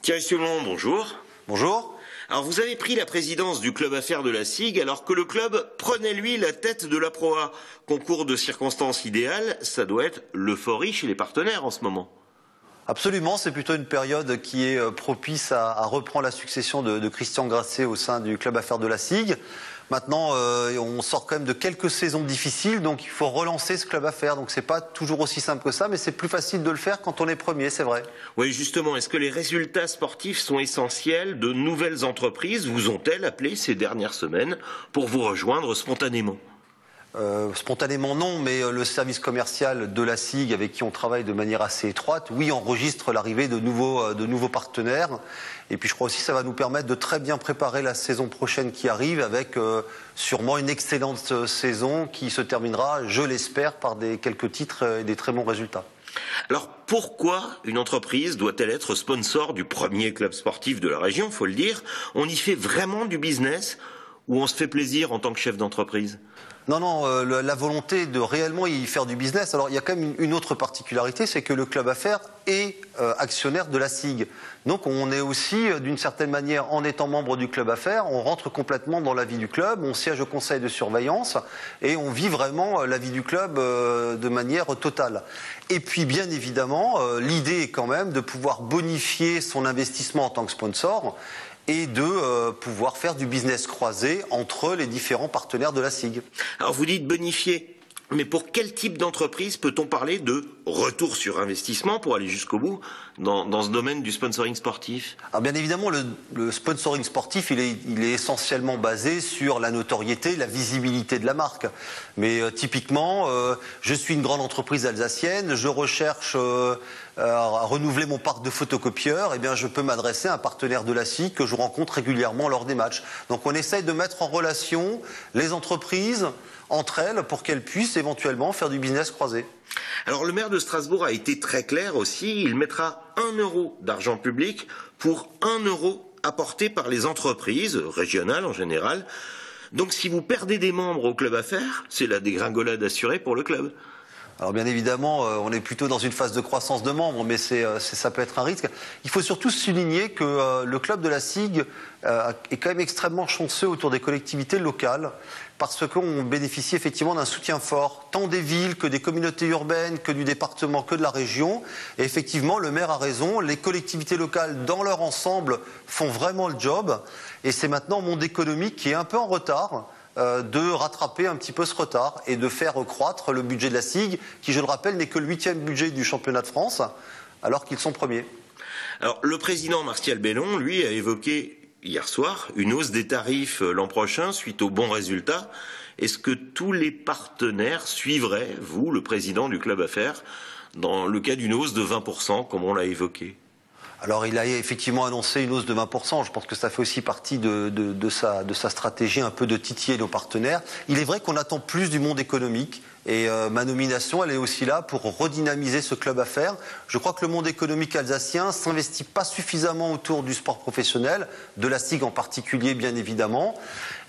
Thierry Sulon, bonjour. Bonjour. Alors vous avez pris la présidence du club affaires de la SIG alors que le club prenait lui la tête de la Pro A. Concours de circonstances idéales, ça doit être l'euphorie chez les partenaires en ce moment. Absolument, c'est plutôt une période qui est propice à reprendre la succession de Christian Grasset au sein du club affaires de la SIG. Maintenant, on sort quand même de quelques saisons difficiles, donc il faut relancer ce club affaires. Donc c'est pas toujours aussi simple que ça, mais c'est plus facile de le faire quand on est premier, c'est vrai. Oui, justement, est-ce que les résultats sportifs sont essentiels? De nouvelles entreprises vous ont-elles appelé ces dernières semaines pour vous rejoindre spontanément? Spontanément non, mais le service commercial de la SIG, avec qui on travaille de manière assez étroite, oui, enregistre l'arrivée de nouveaux partenaires. Et puis je crois aussi que ça va nous permettre de très bien préparer la saison prochaine qui arrive, avec sûrement une excellente saison qui se terminera, je l'espère, par quelques titres et des très bons résultats. Alors pourquoi une entreprise doit-elle être sponsor du premier club sportif de la région, faut le dire? On y fait vraiment du business ou on se fait plaisir en tant que chef d'entreprise? Non, la volonté de réellement y faire du business. Alors il y a quand même une autre particularité, c'est que le club affaires est actionnaire de la SIG. Donc on est aussi, d'une certaine manière, en étant membre du club affaires, on rentre complètement dans la vie du club, on siège au conseil de surveillance et on vit vraiment la vie du club de manière totale. Et puis bien évidemment, l'idée est quand même de pouvoir bonifier son investissement en tant que sponsor et de pouvoir faire du business croisé entre les différents partenaires de la SIG. Alors vous dites bonifier, mais pour quel type d'entreprise peut-on parler de retour sur investissement pour aller jusqu'au bout dans ce domaine du sponsoring sportif? Alors bien évidemment, le sponsoring sportif, il est essentiellement basé sur la notoriété, la visibilité de la marque. Mais typiquement, je suis une grande entreprise alsacienne, je recherche à renouveler mon parc de photocopieurs, eh bien je peux m'adresser à un partenaire de la SIG que je rencontre régulièrement lors des matchs. Donc on essaye de mettre en relation les entreprises entre elles pour qu'elles puissent éventuellement faire du business croisé. Alors le maire de Strasbourg a été très clair aussi, il mettra 1 euro d'argent public pour 1 euro apporté par les entreprises, régionales en général. Donc si vous perdez des membres au club affaires, c'est la dégringolade assurée pour le club. Alors bien évidemment, on est plutôt dans une phase de croissance de membres, mais ça peut être un risque. Il faut surtout souligner que le club de la SIG est quand même extrêmement chanceux autour des collectivités locales, parce qu'on bénéficie effectivement d'un soutien fort, tant des villes que des communautés urbaines, que du département, que de la région. Et effectivement, le maire a raison, les collectivités locales dans leur ensemble font vraiment le job. Et c'est maintenant le monde économique qui est un peu en retard, de rattraper un petit peu ce retard et de faire croître le budget de la SIG, qui, je le rappelle, n'est que le 8e budget du championnat de France, alors qu'ils sont premiers. Alors, le président Martial Bellon, lui, a évoqué hier soir une hausse des tarifs l'an prochain suite aux bons résultats. Est-ce que tous les partenaires suivraient, vous, le président du club affaires, dans le cas d'une hausse de 20%, comme on l'a évoqué? Alors il a effectivement annoncé une hausse de 20%, je pense que ça fait aussi partie de sa stratégie un peu de titiller nos partenaires. Il est vrai qu'on attend plus du monde économique et ma nomination, elle est aussi là pour redynamiser ce club affaires. Je crois que le monde économique alsacien s'investit pas suffisamment autour du sport professionnel, de la SIG en particulier bien évidemment,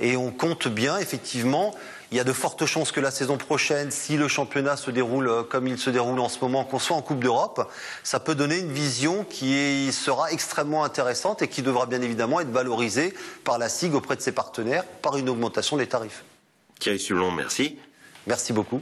et on compte bien effectivement. Il y a de fortes chances que la saison prochaine, si le championnat se déroule comme il se déroule en ce moment, qu'on soit en Coupe d'Europe, ça peut donner une vision qui sera extrêmement intéressante et qui devra bien évidemment être valorisée par la SIG auprès de ses partenaires par une augmentation des tarifs. Thierry Sulon, merci. Merci beaucoup.